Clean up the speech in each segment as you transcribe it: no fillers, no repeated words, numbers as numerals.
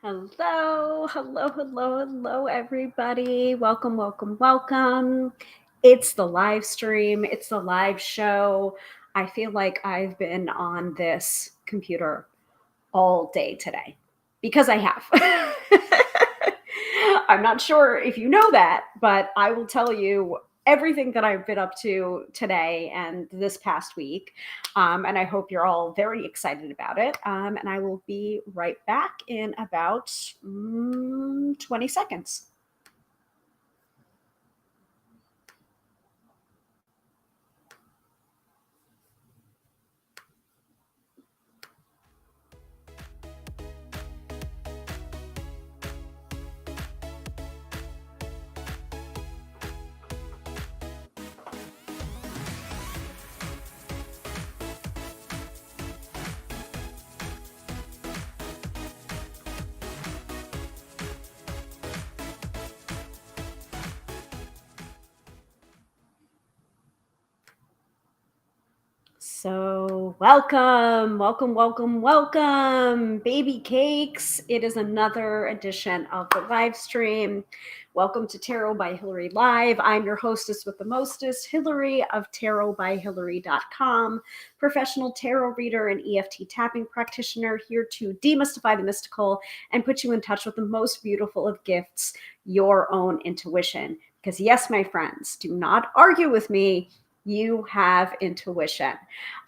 Hello, everybody. Welcome. It's the live stream, it's the live show. I feel like I've been on this computer all day today because I have. I'm not sure if you know that, but I will tell you everything that I've been up to today and this past week. And I hope you're all very excited about it. And I will be right back in about 20 seconds. So, welcome, baby cakes. It is another edition of the live stream. Welcome to Tarot by Hilary Live. I'm your hostess with the mostest, Hilary of tarotbyhilary.com, professional tarot reader and EFT tapping practitioner, here to demystify the mystical and put you in touch with the most beautiful of gifts, your own intuition. Because, yes, my friends, do not argue with me. You have intuition.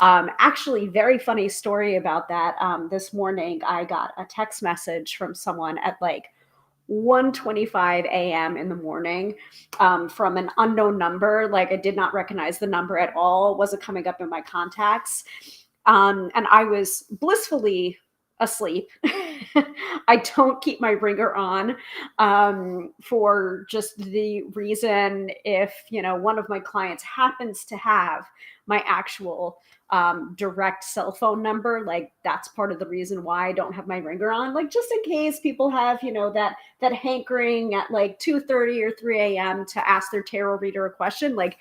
Actually, very funny story about that. This morning, I got a text message from someone at like 1:25 a.m. in the morning from an unknown number. Like I did not recognize the number at all. Wasn't coming up in my contacts. And I was blissfully asleep. I don't keep my ringer on for just the reason if, one of my clients happens to have my actual direct cell phone number, like that's part of the reason why I don't have my ringer on, like just in case people have, that hankering at like 2:30 or 3 a.m. to ask their tarot reader a question. Like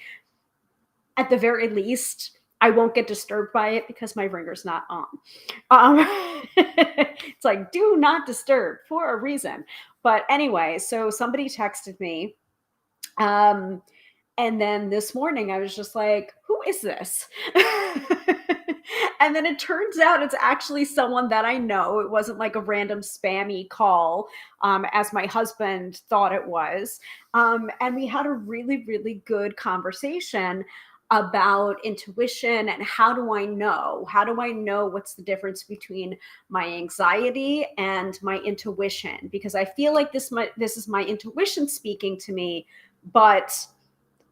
at the very least, I won't get disturbed by it because my ringer's not on. It's like, do not disturb for a reason. But anyway, so somebody texted me. And then this morning I was just like, who is this? And then it turns out it's actually someone that I know. It wasn't like a random spammy call, as my husband thought it was. And we had a really, really good conversation about intuition and how do I know? How do I know what's the difference between my anxiety and my intuition? Because I feel like this is my intuition speaking to me, but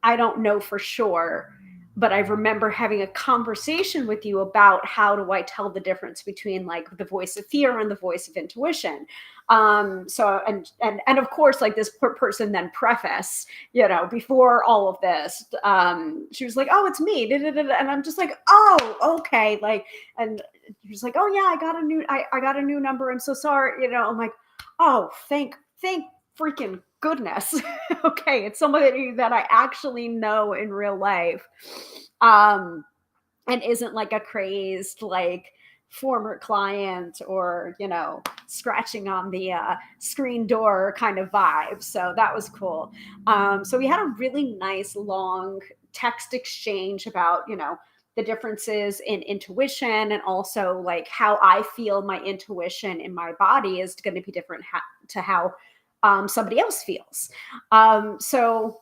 I don't know for sure. But I remember having a conversation with you about how do I tell the difference between like the voice of fear and the voice of intuition. So and of course, like this person then preface, before all of this, she was like, "Oh, it's me," and I'm just like, "Oh, okay." Like, and she was like, "Oh yeah, I got a new number. I'm so sorry." I'm like, "Oh, thank freaking goodness." Okay, it's somebody that I actually know in real life, and isn't like a crazed like former client or scratching on the screen door kind of vibe. So that was cool. So we had a really nice long text exchange about the differences in intuition, and also like how I feel my intuition in my body is going to be different to how somebody else feels. So,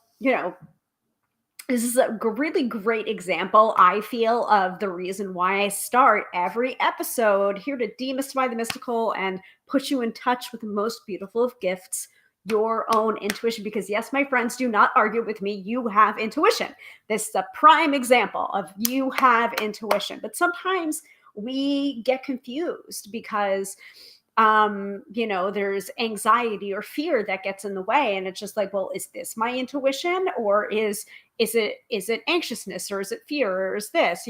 this is a really great example, I feel, of the reason why I start every episode here to demystify the mystical and put you in touch with the most beautiful of gifts, your own intuition. Because, yes, my friends, do not argue with me. You have intuition. This is a prime example of you have intuition. But sometimes we get confused because there's anxiety or fear that gets in the way, and it's just like, well, is this my intuition, or is it anxiousness, or is it fear, or is this,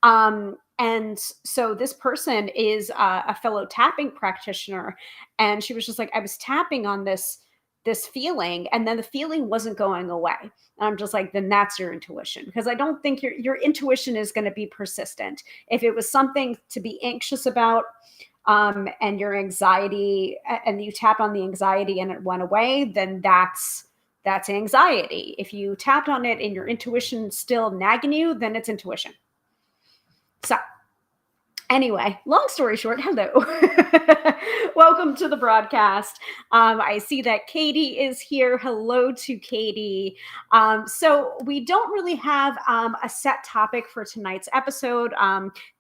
and so this person is a fellow tapping practitioner, and she was just like, I was tapping on this feeling, and then the feeling wasn't going away. And I'm just like, then that's your intuition, because I don't think your intuition is going to be persistent. If it was something to be anxious about, and your anxiety, and you tap on the anxiety and it went away, then that's anxiety. If you tapped on it and your intuition still nagging you, then it's intuition. So anyway, long story short, hello. Welcome to the broadcast. I see that Katie is here. Hello to Katie. So we don't really have a set topic for tonight's episode.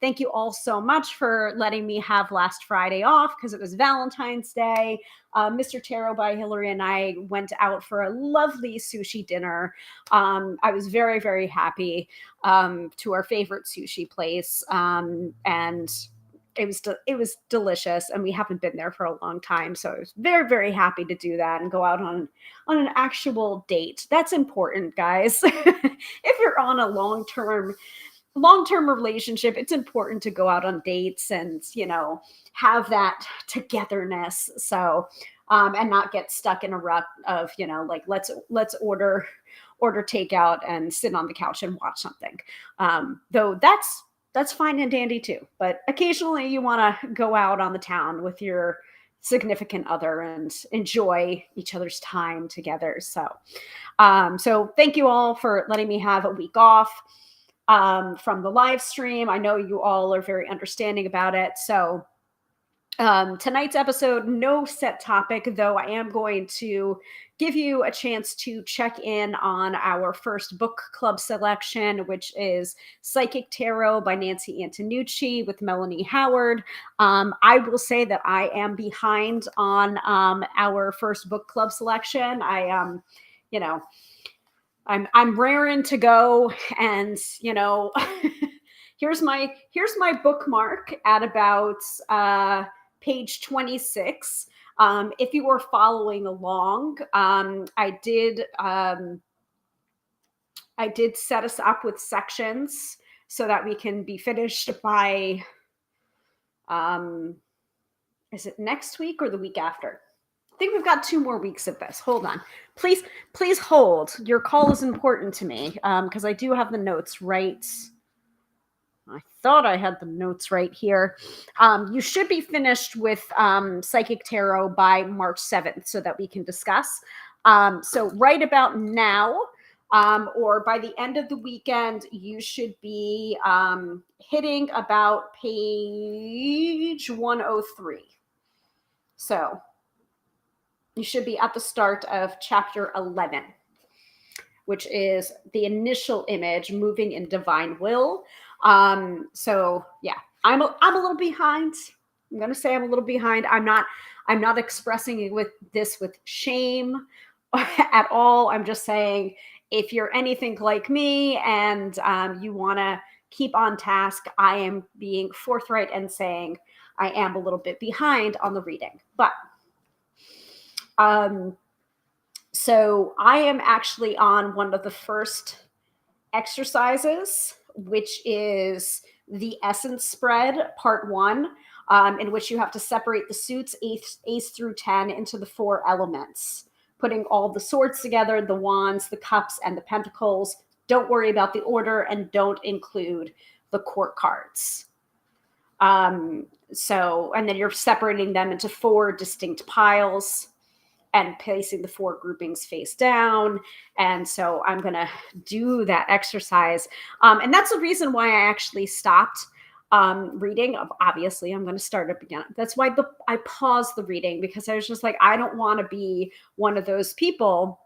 Thank you all so much for letting me have last Friday off because it was Valentine's Day. Mr. Tarot by Hilary and I went out for a lovely sushi dinner. I was very, very happy to our favorite sushi place. And it was delicious, and we haven't been there for a long time. So I was very, very happy to do that and go out on an actual date. That's important, guys. If you're on a long-term relationship, it's important to go out on dates and, have that togetherness. So, and not get stuck in a rut of, like, let's order takeout and sit on the couch and watch something. Though that's fine and dandy too. But occasionally you want to go out on the town with your significant other and enjoy each other's time together. So, so thank you all for letting me have a week off from the live stream. I know you all are very understanding about it. So tonight's episode, no set topic, though I am going to give you a chance to check in on our first book club selection, which is Psychic Tarot by Nancy Antonucci with Melanie Howard. I will say that I am behind on our first book club selection. I'm raring to go, and here's my bookmark at about page 26. If you were following along, I did set us up with sections so that we can be finished by is it next week or the week after? I think we've got 2 more weeks of this. Hold on. Please hold. Your call is important to me because I do have the notes right. I thought I had the notes right here. You should be finished with Psychic Tarot by March 7th so that we can discuss. So right about now, or by the end of the weekend, you should be hitting about page 103. So you should be at the start of chapter 11, which is the initial image, moving in divine will. So yeah, I'm a little behind. I'm going to say I'm a little behind. I'm not expressing with shame at all. I'm just saying, if you're anything like me and you want to keep on task, I am being forthright and saying I am a little bit behind on the reading. But so I am actually on one of the first exercises, which is the essence spread, part 1, in which you have to separate the suits ace through 10 into the 4 elements, putting all the swords together, the wands, the cups, and the pentacles. Don't worry about the order, and don't include the court cards. So, and then you're separating them into 4 distinct piles and placing the 4 groupings face down. And so I'm going to do that exercise. And that's the reason why I actually stopped reading. Obviously, I'm going to start up again. That's why I paused the reading, because I was just like, I don't want to be one of those people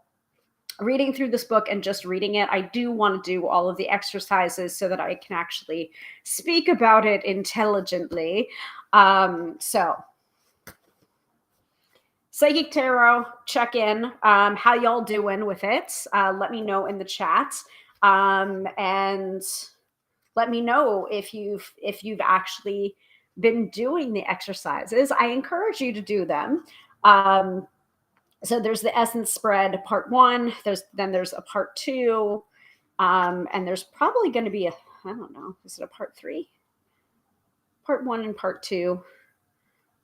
reading through this book and just reading it. I do want to do all of the exercises so that I can actually speak about it intelligently. So Psychic Tarot, check in. How y'all doing with it? Let me know in the chat, and let me know if you've actually been doing the exercises. I encourage you to do them. So there's the essence spread part 1. There's a part 2, and there's probably going to be I don't know. Is it a part 3? Part 1 and part 2.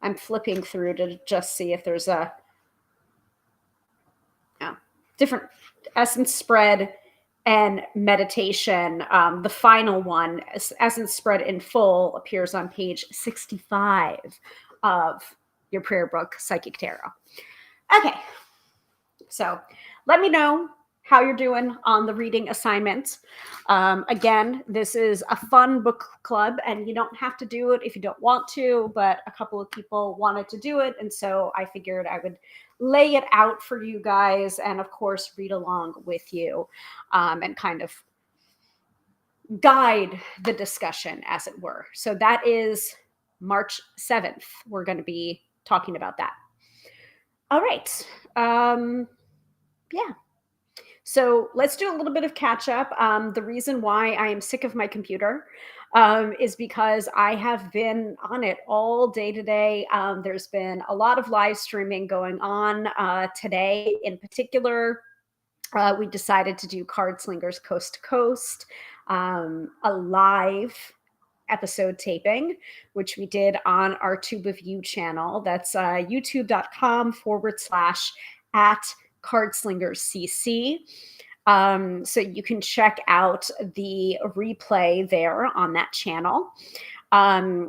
I'm flipping through to just see if there's a different essence spread and meditation. The final one, Essence Spread in Full, appears on page 65 of your prayer book, Psychic Tarot. Okay, so let me know how you're doing on the reading assignment. Again, this is a fun book club, and you don't have to do it if you don't want to, but a couple of people wanted to do it, and so I figured I would lay it out for you guys, and of course, read along with you, and kind of guide the discussion, as it were. So that is March 7th. We're going to be talking about that. All right. Yeah. So let's do a little bit of catch up. The reason why I am sick of my computer is because I have been on it all day today. There's been a lot of live streaming going on today. In particular, we decided to do Card Slingers Coast to Coast, a live episode taping, which we did on our Tube of You channel. That's youtube.com/@ CardSlingersCC. So you can check out the replay there on that channel.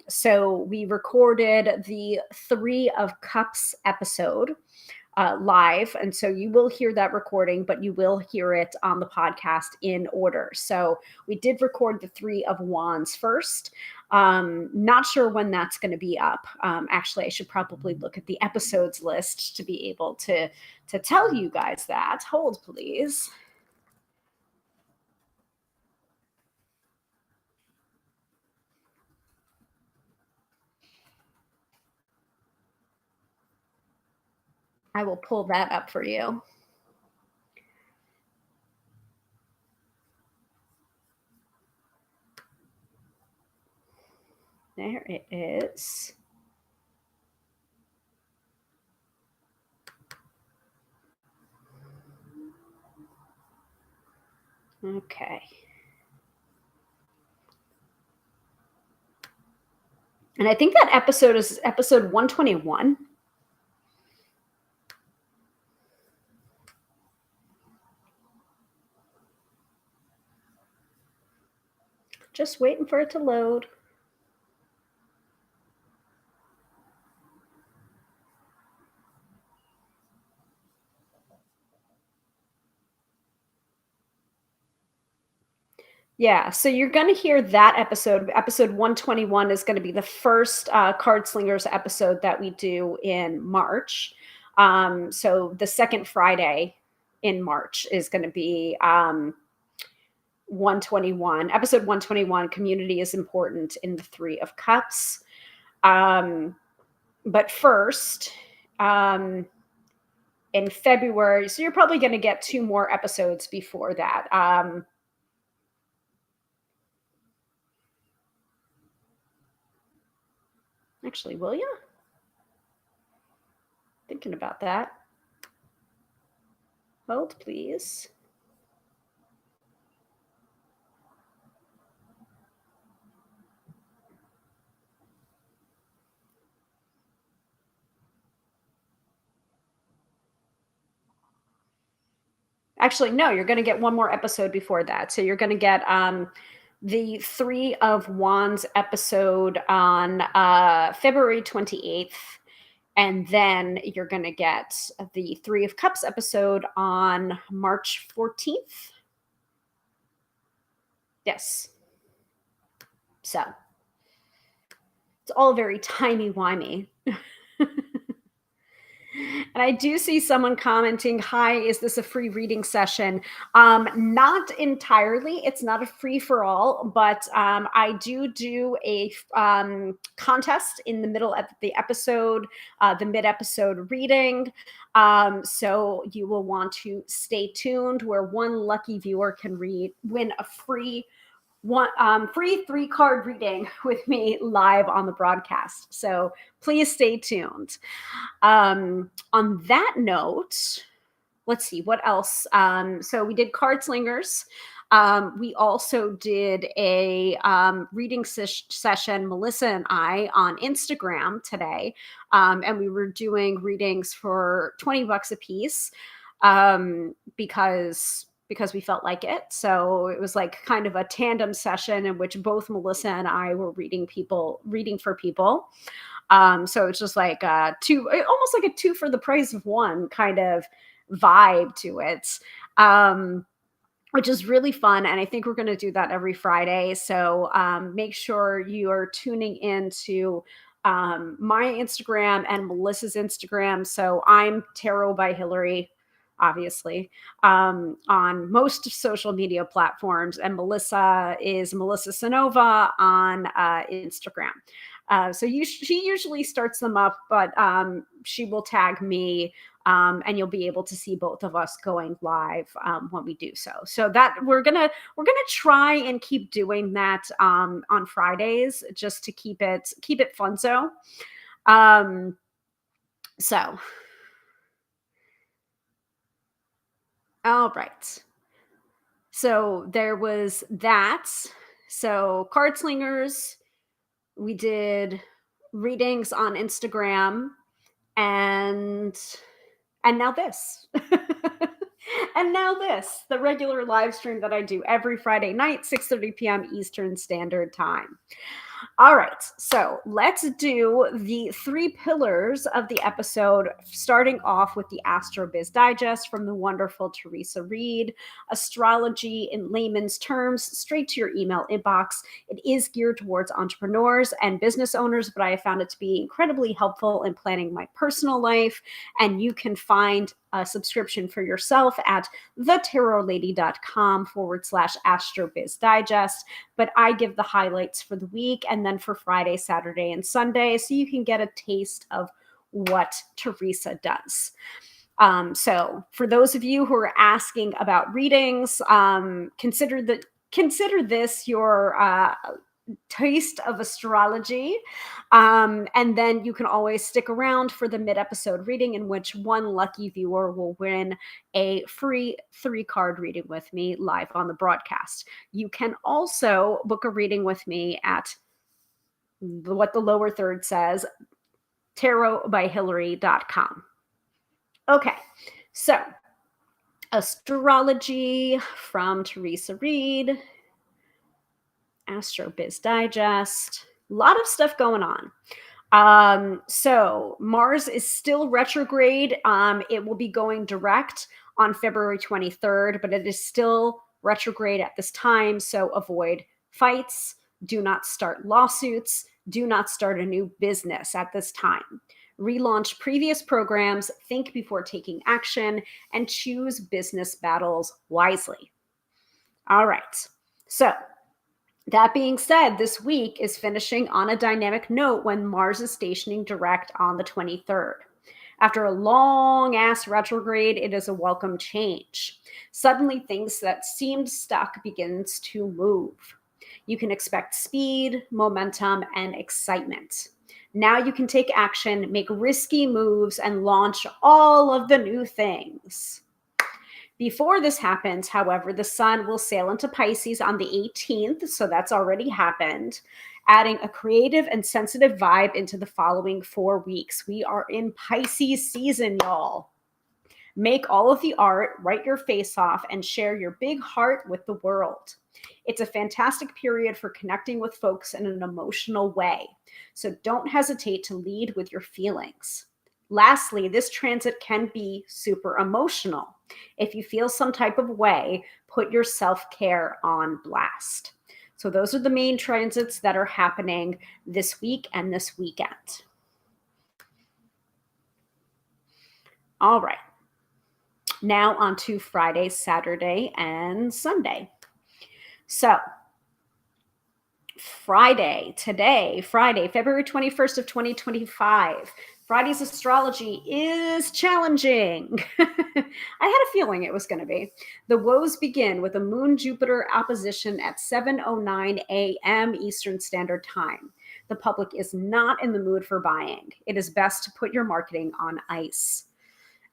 So we recorded the 3 of Cups episode live. And so you will hear that recording, but you will hear it on the podcast in order. So we did record the 3 of Wands first. Not sure when that's going to be up. Actually, I should probably look at the episodes list to be able to tell you guys that. Hold, please. I will pull that up for you. There it is. Okay. And I think that episode is episode 121. Just waiting for it to load. Yeah, so you're going to hear that episode. Episode 121 is going to be the first Card Slingers episode that we do in March. So the second Friday in March is going to be 121. Episode 121, Community is Important in the 3 of Cups. But first, in February, so you're probably going to get 2 more episodes before that. Actually, will you? Thinking about that. Hold, please. Actually, no, you're going to get 1 more episode before that. So you're going to get the 3 of Wands episode on February 28th. And then you're going to get the 3 of Cups episode on March 14th. Yes. So it's all very timey-wimey. And I do see someone commenting, "Hi, is this a free reading session?" Not entirely. It's not a free for all, but I do a contest in the middle of the episode, the mid-episode reading. So you will want to stay tuned, where 1 lucky viewer can win a free 3-card reading with me live on the broadcast. So please stay tuned. On that note, let's see what else. So we did Card Slingers. We also did a reading session, Melissa and I, on Instagram today. And we were doing readings for $20 a piece, because because we felt like it. So it was like kind of a tandem session in which both Melissa and I were reading for people. So it's just like almost like a two for the price of one kind of vibe to it. Which is really fun. And I think we're going to do that every Friday. So make sure you are tuning into my Instagram and Melissa's Instagram. So I'm Tarot by Hilary, obviously, on most social media platforms. And Melissa is Melissa Sanova on Instagram. She usually starts them up, but she will tag me, and you'll be able to see both of us going live when we do so. So that we're gonna try and keep doing that on Fridays, just to keep it funzo. So, all right. So there was that. So card slingers, we did readings on Instagram, and now this. And now this, the regular live stream that I do every Friday night, 6:30 p.m. Eastern Standard Time. All right, so let's do the 3 pillars of the episode, starting off with the Astro Biz Digest from the wonderful Teresa Reed. Astrology in layman's terms, straight to your email inbox. It is geared towards entrepreneurs and business owners, but I have found it to be incredibly helpful in planning my personal life. And you can find a subscription for yourself at thetarotlady.com/Astro Biz Digest. But I give the highlights for the week and then for Friday, Saturday, and Sunday, so you can get a taste of what Teresa does. So for those of you who are asking about readings, consider this your taste of astrology. And then you can always stick around for the mid-episode reading, in which one lucky viewer will win a free 3-card reading with me live on the broadcast. You can also book a reading with me at what the lower third says, tarotbyhilary.com. Okay, so astrology from Teresa Reed, Astro Biz Digest, a lot of stuff going on. So Mars is still retrograde. It will be going direct on February 23rd, but it is still retrograde at this time. So avoid fights. Do not start lawsuits. Do not start a new business at this time. Relaunch previous programs, think before taking action, and choose business battles wisely. All right. So that being said, this week is finishing on a dynamic note when Mars is stationing direct on the 23rd. After a long-ass retrograde, it is a welcome change. Suddenly, things that seemed stuck begins to move. You can expect speed, momentum, and excitement. Now you can take action, make risky moves, and launch all of the new things. Before this happens, however, the sun will sail into Pisces on the 18th, so that's already happened, adding a creative and sensitive vibe into the following 4 weeks. We are in Pisces season, y'all. Make all of the art, write your face off, and share your big heart with the world. It's a fantastic period for connecting with folks in an emotional way, so don't hesitate to lead with your feelings. Lastly, this transit can be super emotional. If you feel some type of way, put your self-care on blast. So those are the main transits that are happening this week and this weekend. All right. Now on to Friday, Saturday, and Sunday. So Friday, February 21st of 2025. Friday's astrology is challenging. I had a feeling it was going to be. The woes begin with a Moon-Jupiter opposition at 7:09 a.m. Eastern Standard Time. The public is not in the mood for buying. It is best to put your marketing on ice.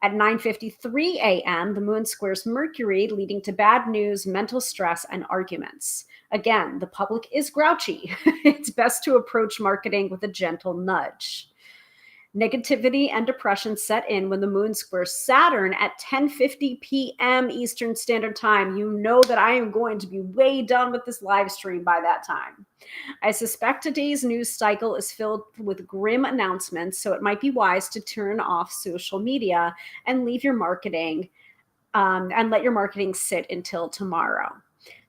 At 9:53 a.m., the moon squares Mercury, leading to bad news, mental stress, and arguments. Again, the public is grouchy. It's best to approach marketing with a gentle nudge. Negativity and depression set in when the moon squares Saturn at 10:50 p.m. Eastern Standard Time. You know that I am going to be way done with this live stream by that time. I suspect today's news cycle is filled with grim announcements, so it might be wise to turn off social media and leave your marketing and let your marketing sit until tomorrow.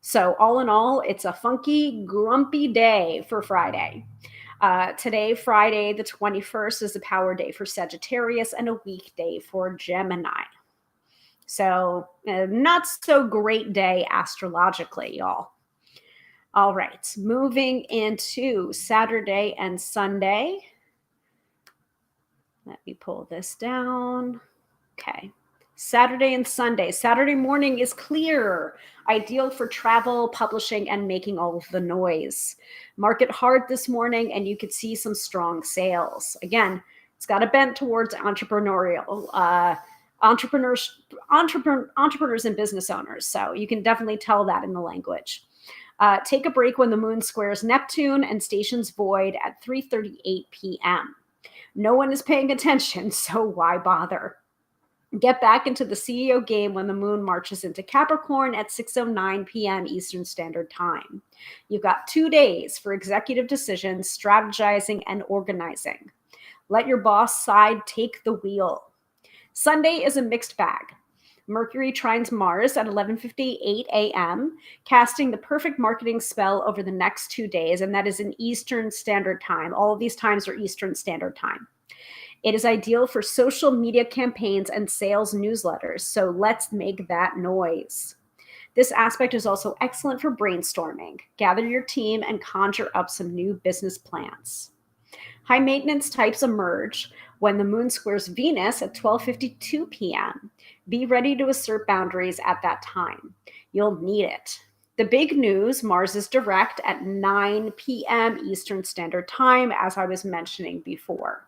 So all in all, it's a funky, grumpy day for Friday. Today, Friday the 21st, is a power day for Sagittarius and a weekday for Gemini. So not so great day astrologically, y'all. All right, moving into Saturday and Sunday. Let me pull this down. Okay. Saturday and Sunday. Saturday morning is clear, ideal for travel, publishing, and making all of the noise. Market hard this morning, and you could see some strong sales. Again, it's got a bent towards entrepreneurial entrepreneurs and business owners. So you can definitely tell that in the language. Take a break when the moon squares Neptune and stations void at 3:38 p.m. No one is paying attention, so why bother? Get back into the CEO game when the moon marches into Capricorn at 6:09 p.m. Eastern Standard Time. You've got 2 days for executive decisions, strategizing, and organizing. Let your boss side take the wheel. Sunday is a mixed bag. Mercury trines Mars at 11:58 a.m., casting the perfect marketing spell over the next 2 days, and that is in Eastern Standard Time. All of these times are Eastern Standard Time. It is ideal for social media campaigns and sales newsletters, so let's make that noise. This aspect is also excellent for brainstorming. Gather your team and conjure up some new business plans. High maintenance types emerge when the moon squares Venus at 12:52 p.m. Be ready to assert boundaries at that time. You'll need it. The big news, Mars is direct at 9 p.m. Eastern Standard Time, as I was mentioning before.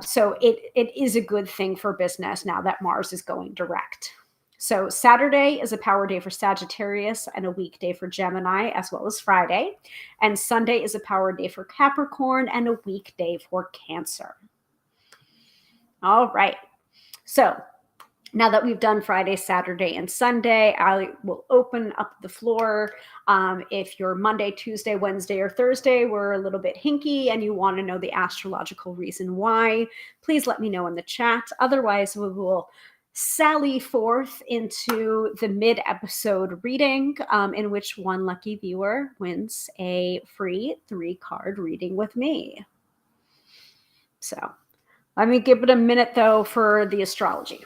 So it is a good thing for business now that Mars is going direct. So Saturday is a power day for Sagittarius and a weekday for Gemini, as well as Friday. And Sunday is a power day for Capricorn and a weekday for Cancer. All right. So now that we've done Friday, Saturday, and Sunday, I will open up the floor. If your Monday, Tuesday, Wednesday, or Thursday were a little bit hinky and you want to know the astrological reason why, please let me know in the chat. Otherwise, we will sally forth into the mid-episode reading, in which one lucky viewer wins a free 3-card reading with me. So let me give it a minute, though, for the astrology.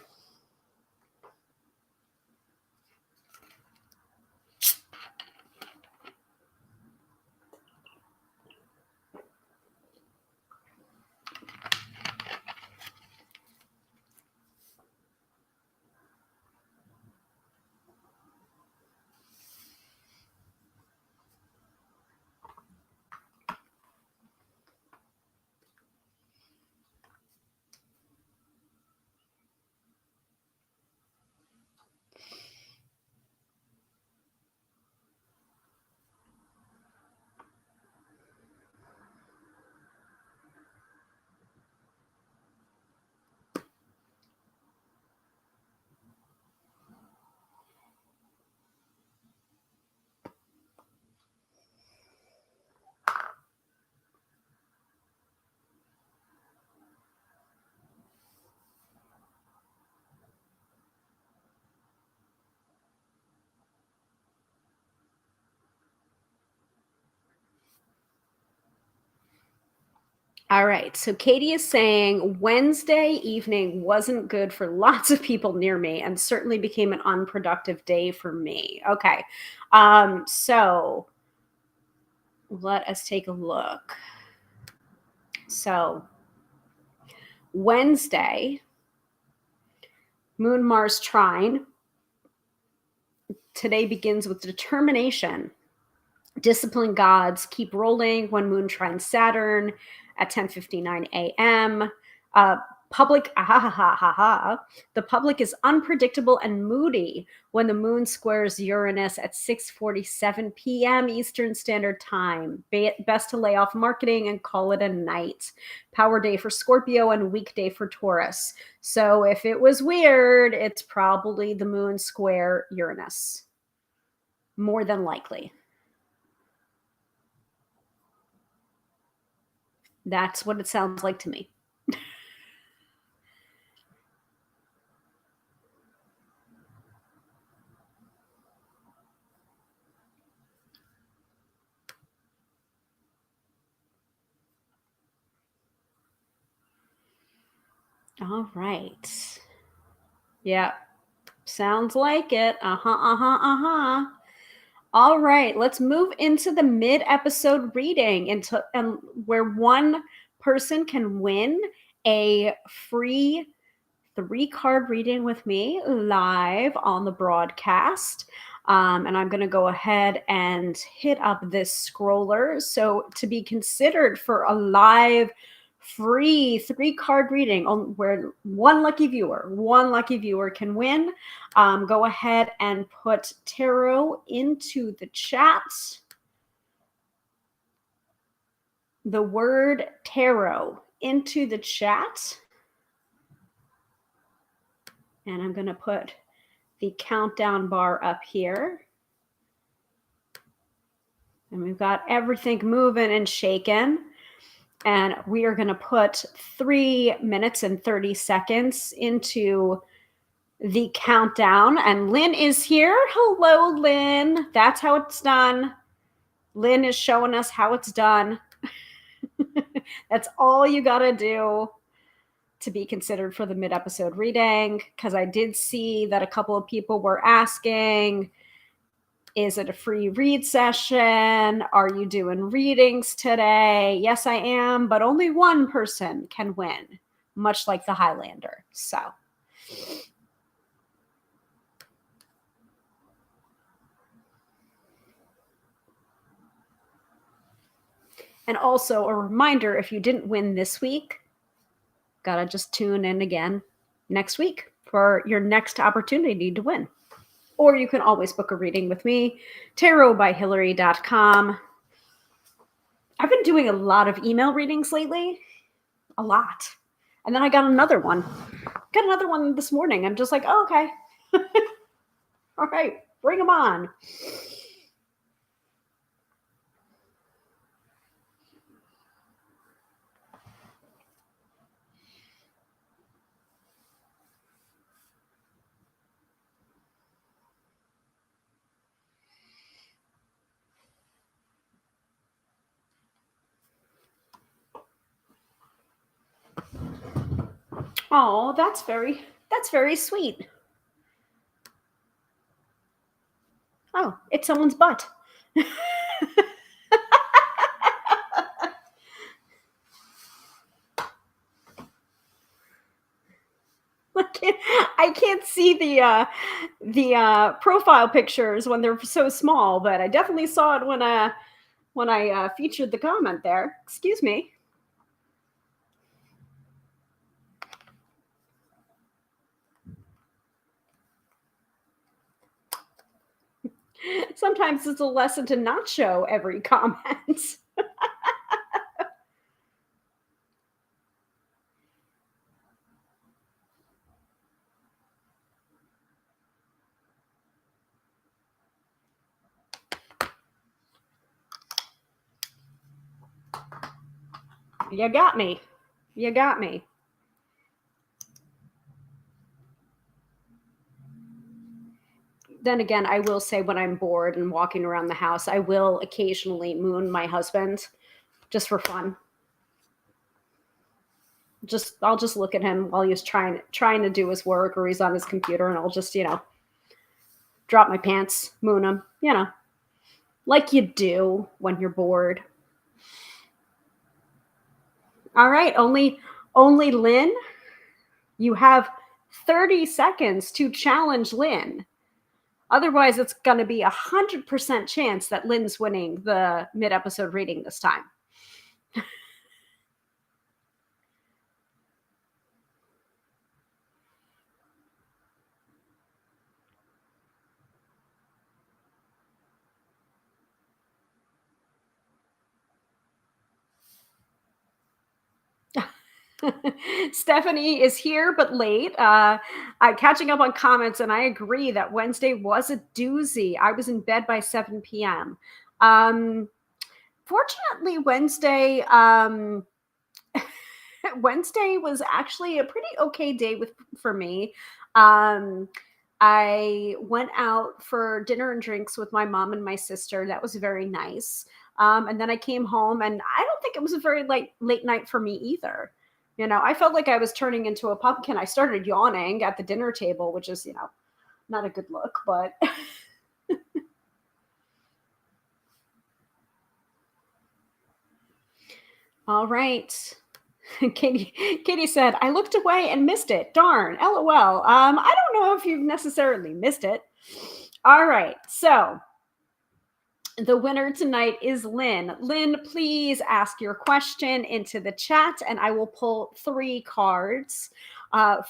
All right. So Katie is saying Wednesday evening wasn't good for lots of people near me and certainly became an unproductive day for me. Okay. So let us take a look. So Wednesday, Moon Mars trine. Today begins with determination. Discipline gods keep rolling when Moon trines Saturn at 10:59 a.m. Public, the public is unpredictable and moody when the moon squares Uranus at 6:47 p.m. Eastern Standard Time. Best to lay off marketing and call it a night. Power day for Scorpio and weekday for Taurus. So if it was weird, it's probably the moon square Uranus. More than likely. That's what it sounds like to me. All right. Yeah. Sounds like it. All right, let's move into the mid-episode reading and where one person can win a free 3-card reading with me live on the broadcast. And I'm going to go ahead and hit up this scroller. So to be considered for a live free 3-card reading where one lucky viewer can win, go ahead and put tarot into the chat. The word tarot into the chat. And I'm going to put the countdown bar up here. And we've got everything moving and shaking. And we are going to put 3 minutes and 30 seconds into the countdown. And Lynn is here. Hello, Lynn. That's how it's done. Lynn is showing us how it's done. That's all you got to do to be considered for the mid-episode reading, because I did see that a couple of people were asking, is it a free read session? Are you doing readings today? Yes, I am, but only one person can win, much like the Highlander. So and also a reminder, if you didn't win this week, gotta just tune in again next week for your next opportunity to win. Or you can always book a reading with me, tarotbyhilary.com. I've been doing a lot of email readings lately, a lot. And then I got another one. Got another one this morning. I'm just like, oh, okay. All right, bring them on. Oh, that's very sweet. Oh, it's someone's butt. I can't see the profile pictures when they're so small, but I definitely saw it when I featured the comment there. Excuse me. Sometimes it's a lesson to not show every comment. You got me. You got me. Then again, I will say when I'm bored and walking around the house, I will occasionally moon my husband just for fun. I'll just look at him while he's trying to do his work, or he's on his computer, and I'll just, drop my pants, moon him, like you do when you're bored. All right, only Lynn. You have 30 seconds to challenge Lynn. Otherwise, it's going to be 100% chance that Lynn's winning the mid-episode reading this time. Stephanie is here but late. I'm catching up on comments, and I agree that Wednesday was a doozy. I was in bed by 7 p.m. Um, Fortunately, Wednesday was actually a pretty okay day for me. Um, I went out for dinner and drinks with my mom and my sister. That was very nice. And then I came home, and I don't think it was a very late night for me either. I felt like I was turning into a pumpkin. I started yawning at the dinner table, which is, not a good look, but all right. Katie said, I looked away and missed it. Darn, LOL. I don't know if you've necessarily missed it. All right. So the winner tonight is Lynn. Lynn, please ask your question into the chat, and I will pull 3 cards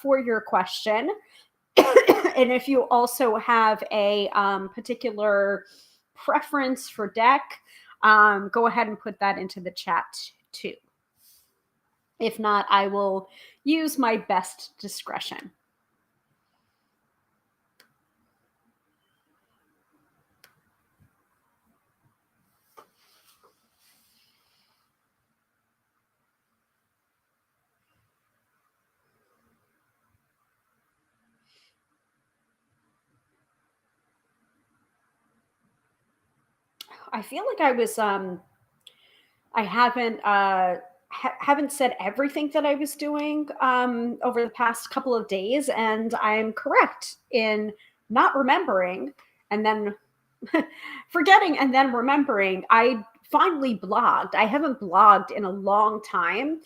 for your question. And if you also have a particular preference for deck, go ahead and put that into the chat too. If not, I will use my best discretion. I feel like I haven't said everything that I was doing over the past couple of days, and I'm correct in not remembering and then forgetting and then remembering. I finally blogged. I haven't blogged in a long time.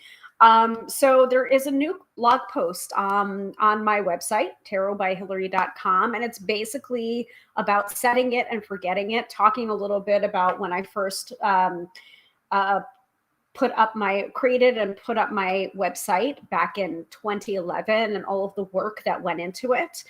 So there is a new blog post on my website, tarotbyhilary.com, and it's basically about setting it and forgetting it, talking a little bit about when I first uh, created and put up my website back in 2011 and all of the work that went into it.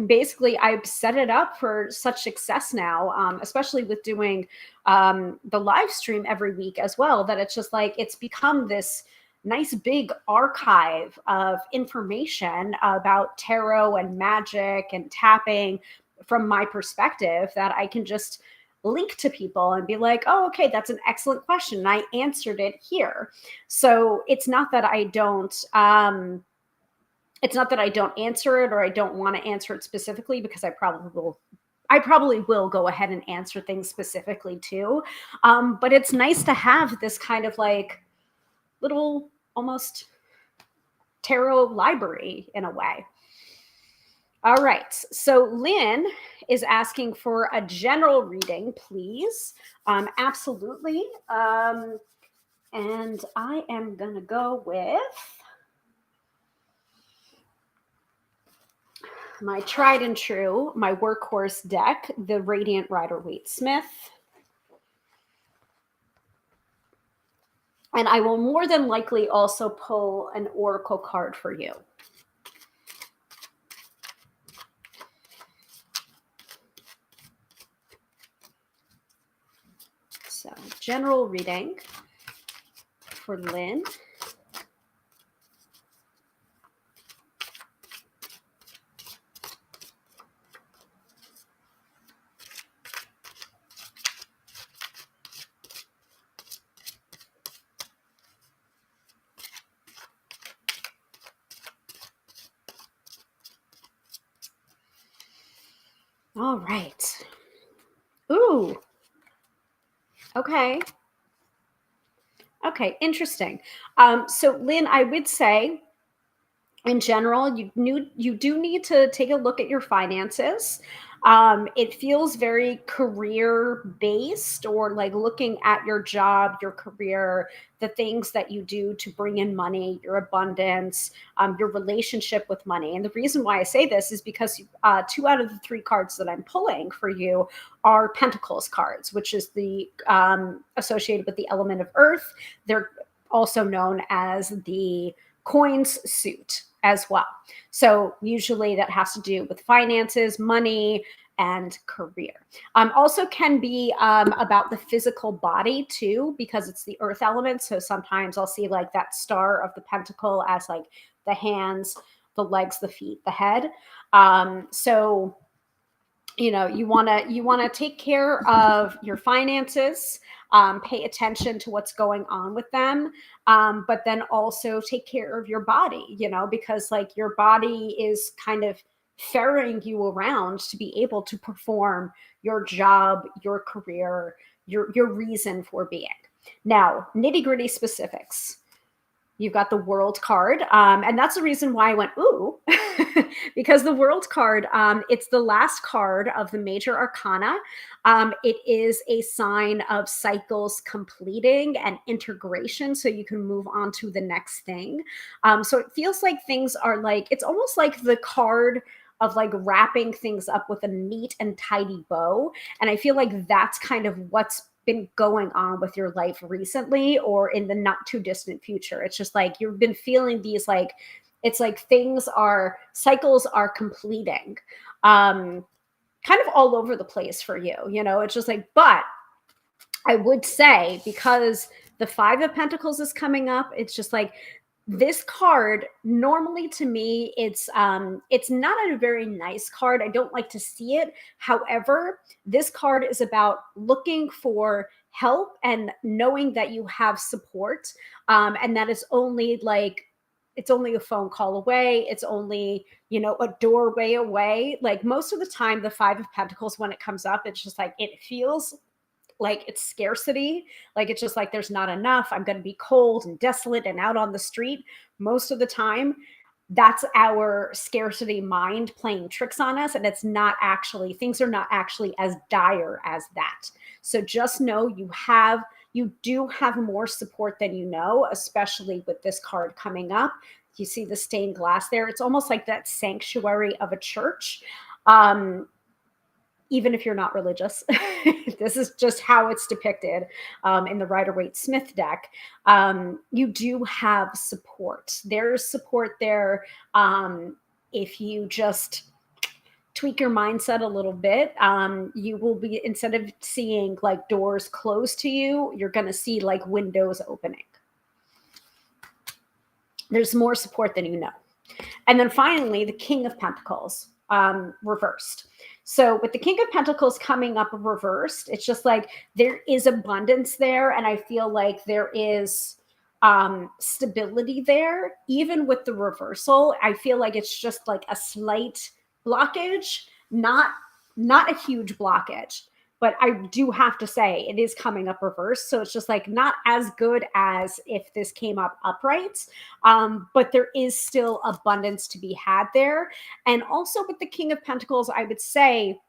Basically, I've set it up for such success now, especially with doing the live stream every week as well, that it's just like it's become this nice big archive of information about tarot and magic and tapping from my perspective that I can just link to people and be like, oh, okay, that's an excellent question, and I answered it here. So it's not that I don't answer it, or I don't want to answer it specifically, because I probably will go ahead and answer things specifically too. But it's nice to have this kind of like little almost tarot library in a way. All right. So Lynn is asking for a general reading, please. Absolutely. And I am going to go with my tried and true, my workhorse deck, the Radiant Rider-Waite-Smith. And I will more than likely also pull an oracle card for you. So, general reading for Lynn. All right. Ooh. Okay. Okay, interesting. So Lynn, I would say in general, you do need to take a look at your finances. It feels very career based, or like looking at your job, your career, the things that you do to bring in money, your abundance, your relationship with money. And the reason why I say this is because 2 out of the 3 cards that I'm pulling for you are Pentacles cards, which is the associated with the element of Earth. They're also known as the coins suit as well. So usually that has to do with finances, money, and career. Also can be about the physical body too, because it's the earth element. So sometimes I'll see like that star of the pentacle as like the hands, the legs, the feet, the head. So you know, you want to take care of your finances, pay attention to what's going on with them, but then also take care of your body, you know, because like your body is kind of ferrying you around to be able to perform your job, your career, your reason for being. Now, nitty-gritty specifics. You've got the world card. And that's the reason why I went, ooh, because the world card, it's the last card of the major arcana. It is a sign of cycles completing and integration. So you can move on to the next thing. So it feels like things are like, it's almost like the card of like wrapping things up with a neat and tidy bow. And I feel like that's kind of what's been going on with your life recently or in the not too distant future. It's just like you've been feeling these like, it's like cycles are completing, kind of all over the place for you, you know. It's just like, but I would say because the Five of Pentacles is coming up, it's just like this card normally to me it's not a very nice card. I don't like to see it. However, this card is about looking for help and knowing that you have support, and that is only like it's only a phone call away. It's only, you know, a doorway away. Like most of the time the Five of Pentacles, when it comes up, it's just like it feels like it's scarcity, like it's just like there's not enough, I'm going to be cold and desolate and out on the street. Most of the time that's our scarcity mind playing tricks on us, and it's not actually, things are not actually as dire as that. So just know you do have more support than you know, especially with this card coming up. You see the stained glass there, it's almost like that sanctuary of a church. Even if you're not religious, this is just how it's depicted in the Rider-Waite-Smith deck. You do have support. There's support there. If you just tweak your mindset a little bit, you will be, instead of seeing like doors closed to you, you're going to see like windows opening. There's more support than you know. And then finally, the King of Pentacles reversed. So with the King of Pentacles coming up reversed, it's just like there is abundance there. And I feel like there is stability there. Even with the reversal, I feel like it's just like a slight blockage, not a huge blockage. But I do have to say it is coming up reversed. So it's just like not as good as if this came up upright. But there is still abundance to be had there. And also with the King of Pentacles, I would say,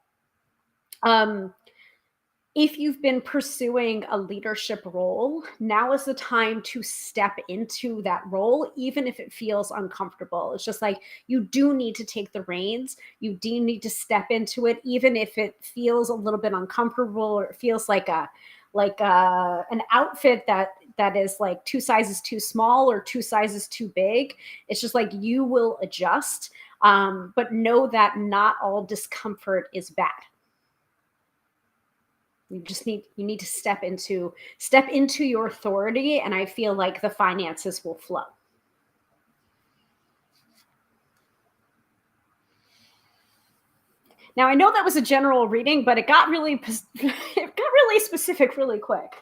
if you've been pursuing a leadership role, now is the time to step into that role, even if it feels uncomfortable. It's just like you do need to take the reins. You do need to step into it, even if it feels a little bit uncomfortable or it feels like an outfit that is like 2 sizes too small or 2 sizes too big. It's just like you will adjust, but know that not all discomfort is bad. You need to step into your authority, and I feel like the finances will flow. Now I know that was a general reading, but it got really specific really quick.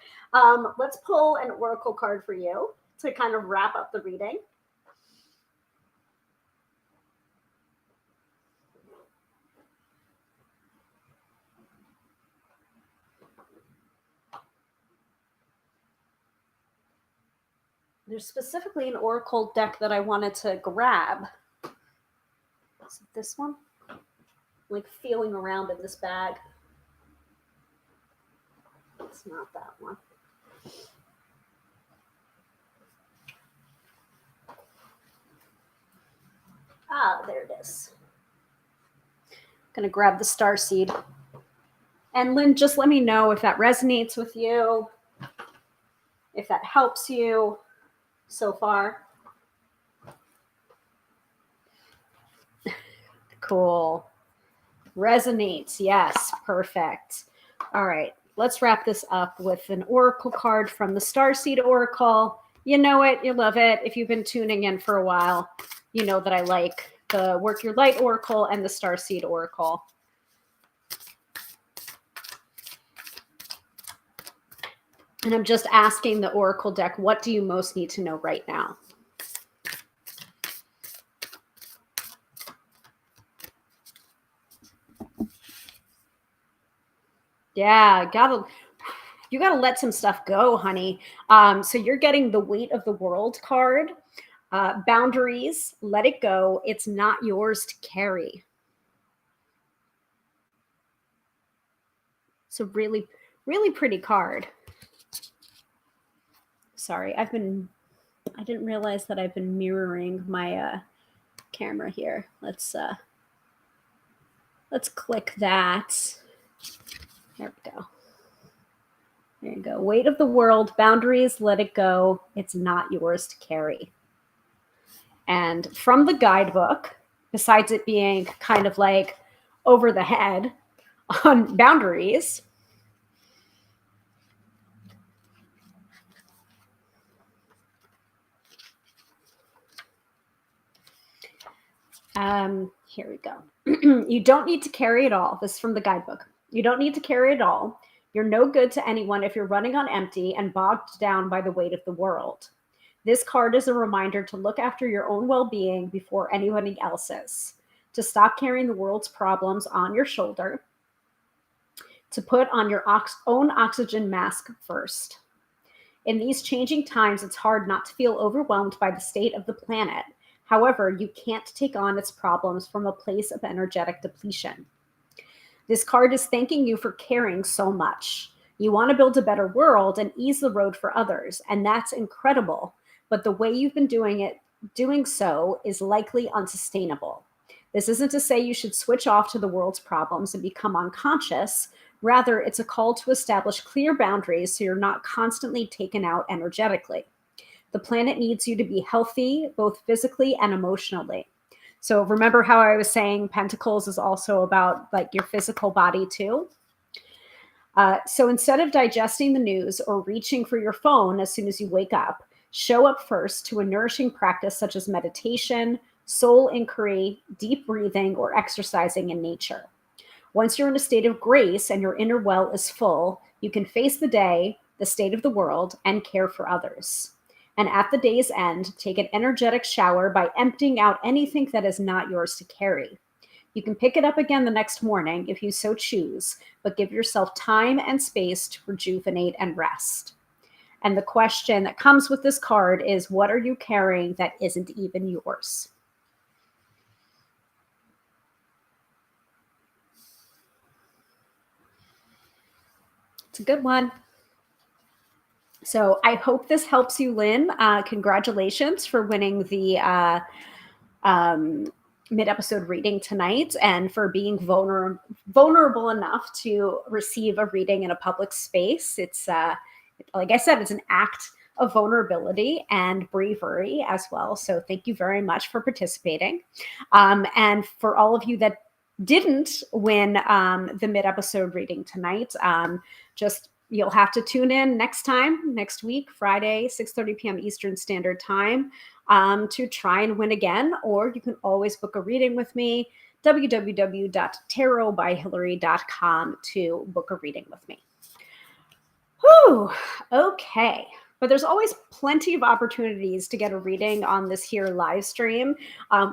Let's pull an oracle card for you to kind of wrap up the reading. There's specifically an oracle deck that I wanted to grab. Is it this one? I'm like feeling around in this bag. It's not that one. Ah, there it is. I'm gonna grab the starseed. And Lynn, just let me know if that resonates with you, if that helps you so far. Cool. Resonates. Yes. Perfect. All right. Let's wrap this up with an oracle card from the Starseed Oracle. You know it. You love it. If you've been tuning in for a while, you know that I like the Work Your Light Oracle and the Starseed Oracle. And I'm just asking the Oracle deck, what do you most need to know right now? Yeah, you gotta let some stuff go, honey. So you're getting the Weight of the World card. Boundaries, let it go. It's not yours to carry. It's a really, really pretty card. Sorry, I didn't realize that I've been mirroring my camera here. Let's click that. There we go. There you go. Weight of the World, boundaries, let it go. It's not yours to carry. And from the guidebook, besides it being kind of like over the head on boundaries, here we go. You don't need to carry it all. This is from the guidebook. You don't need to carry it all. You're no good to anyone if you're running on empty and bogged down by the weight of the world. This card is a reminder to look after your own well-being before anybody else's, to stop carrying the world's problems on your shoulder, to put on your own oxygen mask first. In these changing times, it's hard not to feel overwhelmed by the state of the planet. However, you can't take on its problems from a place of energetic depletion. This card is thanking you for caring so much. You want to build a better world and ease the road for others, and that's incredible. But the way you've been doing so is likely unsustainable. This isn't to say you should switch off to the world's problems and become unconscious. Rather, it's a call to establish clear boundaries so you're not constantly taken out energetically. The planet needs you to be healthy, both physically and emotionally. So remember how I was saying Pentacles is also about like your physical body too? So instead of digesting the news or reaching for your phone as soon as you wake up, show up first to a nourishing practice such as meditation, soul inquiry, deep breathing, or exercising in nature. Once you're in a state of grace and your inner well is full, you can face the day, the state of the world, and care for others. And at the day's end, take an energetic shower by emptying out anything that is not yours to carry. You can pick it up again the next morning if you so choose, but give yourself time and space to rejuvenate and rest. And the question that comes with this card is, what are you carrying that isn't even yours? It's a good one. So I hope this helps you, Lynn. Congratulations for winning the mid-episode reading tonight and for being vulnerable enough to receive a reading in a public space. It's like I said, it's an act of vulnerability and bravery as well. So thank you very much for participating. And for all of you that didn't win the mid-episode reading tonight, just you'll have to tune in next week, Friday, 6:30 p.m. Eastern Standard Time, to try and win again. Or you can always book a reading with me, www.tarotbyhilary.com to book a reading with me. Whew, okay. But there's always plenty of opportunities to get a reading on this here live stream.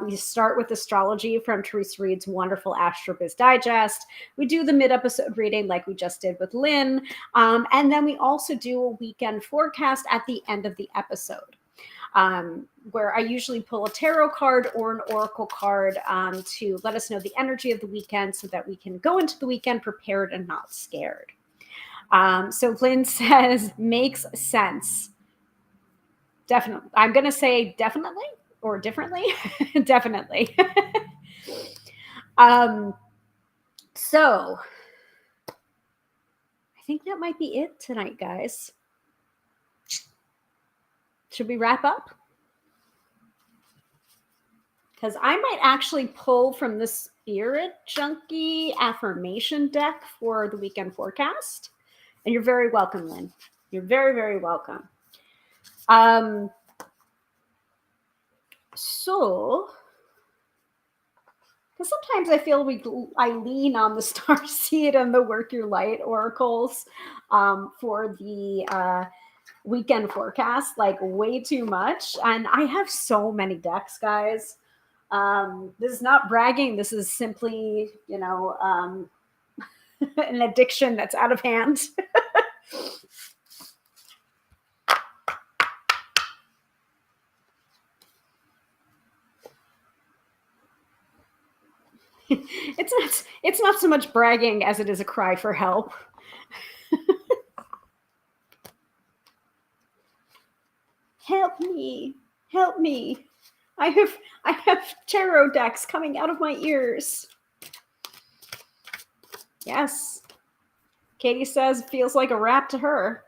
We start with astrology from Teresa Reed's wonderful AstroBiz Digest. We do the mid-episode reading like we just did with Lynn. And then we also do a weekend forecast at the end of the episode, where I usually pull a tarot card or an oracle card to let us know the energy of the weekend so that we can go into the weekend prepared and not scared. So Lynn says, makes sense. Definitely. I'm going to say definitely or differently. Definitely. So I think that might be it tonight, guys. Should we wrap up? because I might actually pull from the Spirit Junkie affirmation deck for the weekend forecast. And you're very welcome, Lynn. You're very, very welcome. So, because sometimes I feel I lean on the Starseed and the Work Your Light oracles for the weekend forecast, like way too much. And I have so many decks, guys. This is not bragging. This is simply, an addiction that's out of hand. It's not so much bragging as it is a cry for help. Help me. Help me. I have tarot decks coming out of my ears. Yes. Katie says it feels like a wrap to her.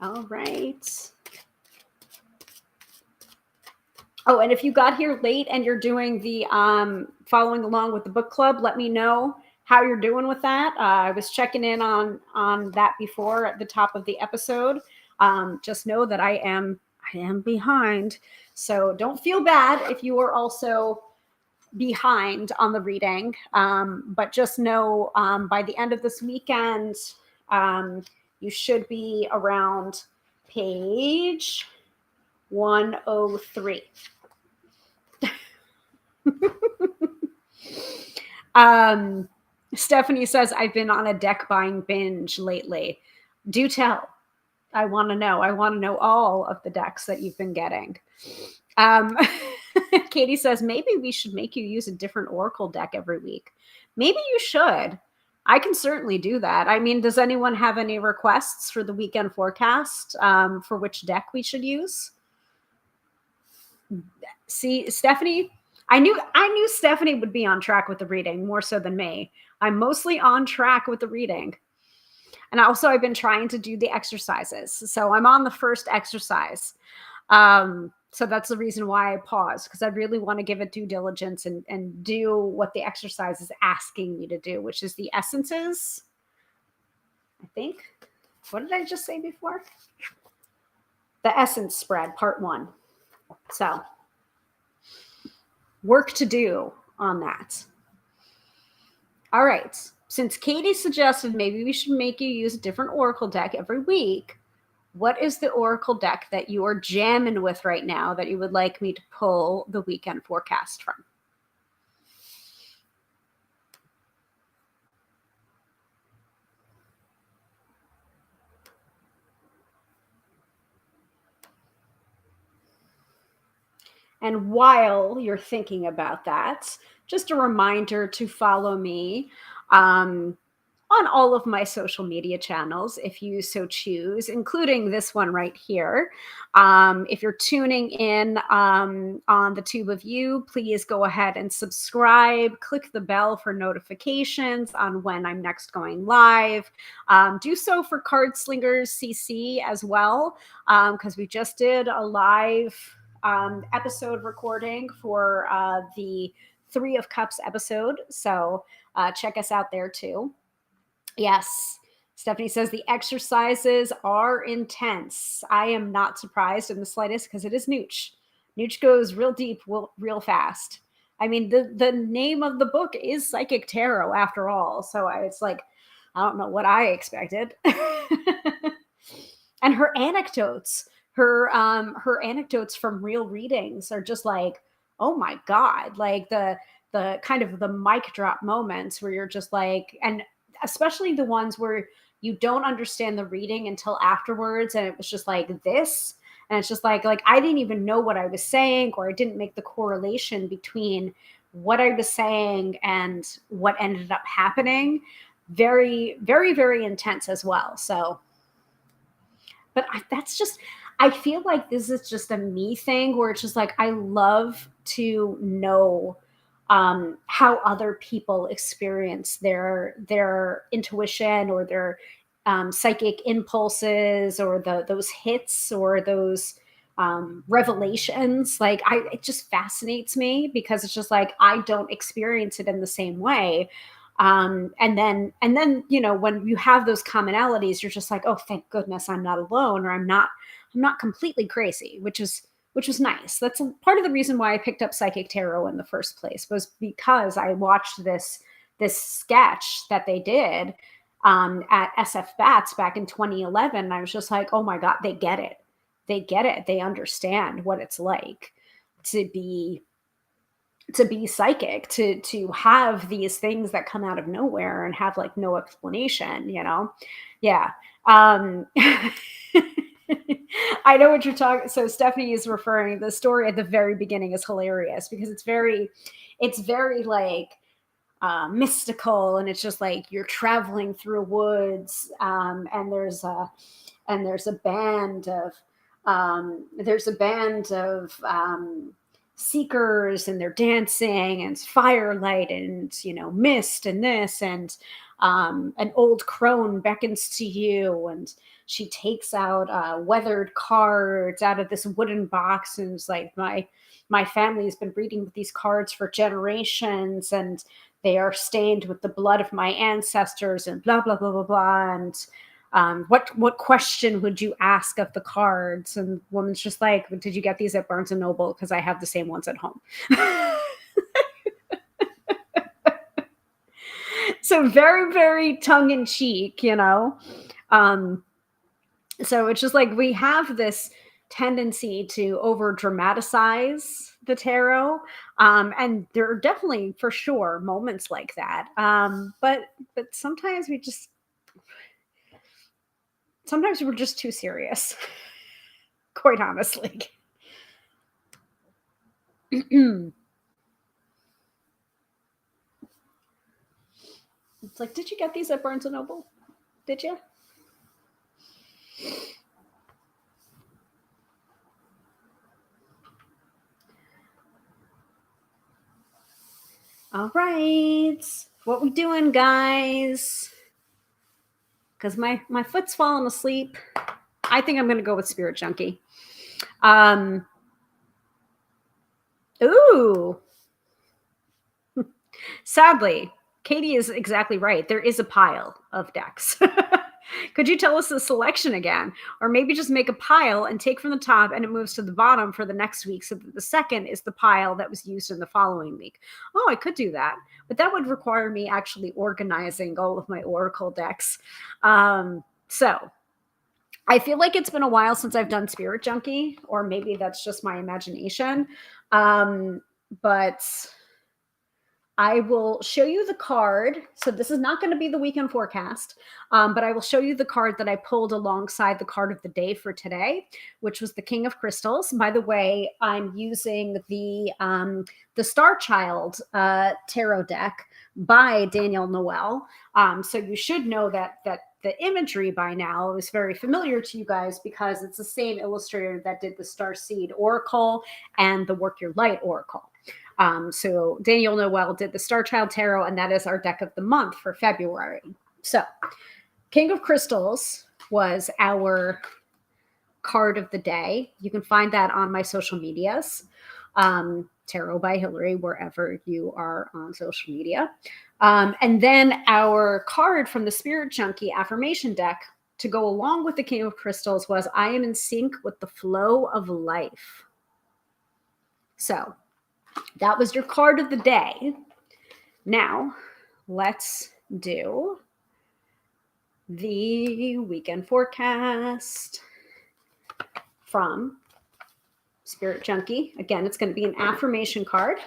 All right. Oh, and if you got here late and you're doing the following along with the book club, let me know how you're doing with that. I was checking in on that before at the top of the episode. Just know that I am behind. So don't feel bad if you are also behind on the reading. But just know by the end of this weekend, you should be around page 103. Stephanie says, I've been on a deck buying binge lately. Do tell. I want to know. I want to know all of the decks that you've been getting. Katie says, maybe we should make you use a different Oracle deck every week. Maybe you should. I can certainly do that. I mean, does anyone have any requests for the weekend forecast for which deck we should use? See, Stephanie, I knew Stephanie would be on track with the reading more so than me. I'm mostly on track with the reading. And also I've been trying to do the exercises. So I'm on the first exercise. So that's the reason why I paused, because I really want to give it due diligence and do what the exercise is asking me to do, which is the essences. I think. What did I just say before? The essence spread, part 1. So work to do on that. All right. Since Katie suggested maybe we should make you use a different Oracle deck every week, what is the Oracle deck that you are jamming with right now that you would like me to pull the weekend forecast from? And while you're thinking about that, just a reminder to follow me on all of my social media channels, if you so choose, including this one right here. If you're tuning in on the tube of you, please go ahead and subscribe. Click the bell for notifications on when I'm next going live. Do so for Card Slingers CC as well, because we just did a live episode recording for the 3 of Cups episode. So check us out there too. Yes. Stephanie says the exercises are intense. I am not surprised in the slightest because it is Nooch. Nooch goes real deep, real fast. I mean, the name of the book is Psychic Tarot after all. So it's like, I don't know what I expected. And her anecdotes from real readings are just like, oh my God, like the kind of the mic drop moments where you're just like, and especially the ones where you don't understand the reading until afterwards. And it was just like this. And it's just like I didn't even know what I was saying, or I didn't make the correlation between what I was saying and what ended up happening. Very, very, very intense as well. So, but that's just, I feel like this is just a me thing where it's just like, I love to know how other people experience their intuition or their psychic impulses or those hits or those revelations. Like it just fascinates me because it's just like I don't experience it in the same way. And then when you have those commonalities, you're just like, oh, thank goodness I'm not alone, or I'm not completely crazy, which was nice. That's part of the reason why I picked up psychic tarot in the first place, was because I watched this sketch that they did at SF Bats back in 2011. And I was just like, oh my God, they get it. They get it. They understand what it's like to be psychic, to have these things that come out of nowhere and have like no explanation, Yeah. I know what you're talking. So Stephanie is referring, the story at the very beginning is hilarious because it's very like mystical, and it's just like you're traveling through woods, and there's a band of seekers, and they're dancing, and it's firelight, and mist, and this, and an old crone beckons to you, and she takes out weathered cards out of this wooden box, and it's like, my family has been reading these cards for generations, and they are stained with the blood of my ancestors, and blah blah blah blah blah. And what question would you ask of the cards? And the woman's just like, did you get these at Barnes and Noble? Because I have the same ones at home. So very, very tongue in cheek, So it's just like we have this tendency to over dramatize the tarot, and there are definitely, for sure, moments like that. But sometimes we're just too serious, quite honestly. It's like, did you get these at Barnes and Noble? Did you? All right. What we doing, guys? Because my foot's falling asleep. I think I'm going to go with Spirit Junkie. Ooh. Sadly, Katie is exactly right. There is a pile of decks. Could you tell us the selection again? Or maybe just make a pile and take from the top and it moves to the bottom for the next week, so that the second is the pile that was used in the following week. Oh, I could do that. But that would require me actually organizing all of my Oracle decks. So I feel like it's been a while since I've done Spirit Junkie, or maybe that's just my imagination. But I will show you the card. So this is not going to be the weekend forecast, but I will show you the card that I pulled alongside the card of the day for today, which was the King of Crystals. By the way, I'm using the Star Child tarot deck by Daniel Noel. So you should know that the imagery by now is very familiar to you guys, because it's the same illustrator that did the Star Seed Oracle and the Work Your Light Oracle. So Daniel Noel did the Star Child Tarot, and that is our deck of the month for February. So King of Crystals was our card of the day. You can find that on my social medias, Tarot by Hilary, wherever you are on social media. And then our card from the Spirit Junkie affirmation deck to go along with the King of Crystals was, I am in sync with the flow of life. So that was your card of the day. Now, let's do the weekend forecast from Spirit Junkie. Again, it's going to be an affirmation card.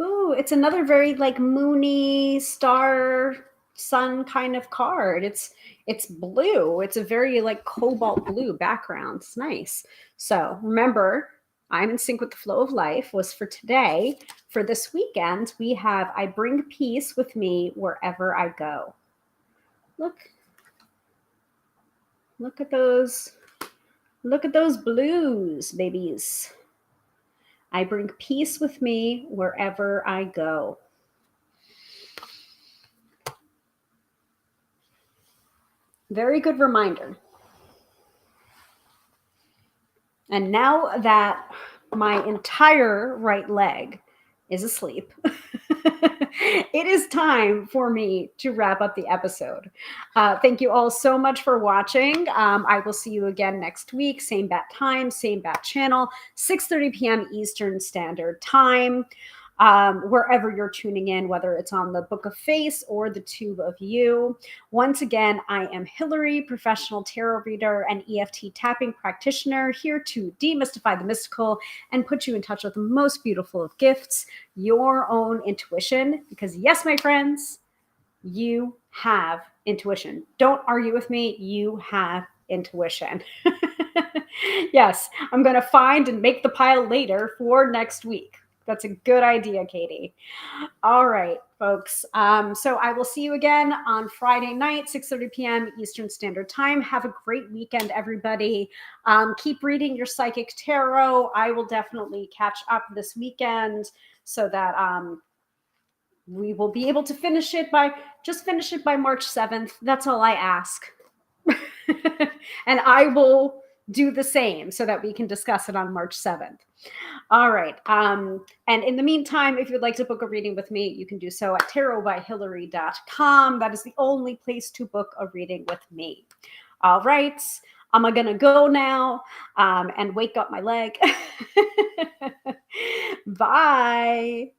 Ooh, it's another very like moony star sun kind of card. It's blue. It's a very like cobalt blue background. It's nice. So remember, I'm in sync with the flow of life was for today. For this weekend, we have I bring peace with me wherever I go. Look at those. Look at those blues, babies. I bring peace with me wherever I go. Very good reminder. And now that my entire right leg is asleep, it is time for me to wrap up the episode. Thank you all so much for watching. I will see you again next week. Same bat time, same bat channel, 6:30 p.m. Eastern Standard Time. Wherever you're tuning in, whether it's on the Book of Face or the Tube of You. Once again, I am Hilary, professional tarot reader and EFT tapping practitioner, here to demystify the mystical and put you in touch with the most beautiful of gifts, your own intuition. Because yes, my friends, you have intuition. Don't argue with me. You have intuition. Yes, I'm going to find and make the pile later for next week. That's a good idea, Katie. All right, folks. So I will see you again on Friday night, 6:30 p.m. Eastern Standard Time. Have a great weekend, everybody. Keep reading your psychic tarot. I will definitely catch up this weekend so that we will be able to finish it by March 7th. That's all I ask. And I will do the same so that we can discuss it on March 7th. All right. And in the meantime, if you'd like to book a reading with me, you can do so at tarotbyhilary.com. That is the only place to book a reading with me. All right. I'm going to go now and wake up my leg. Bye.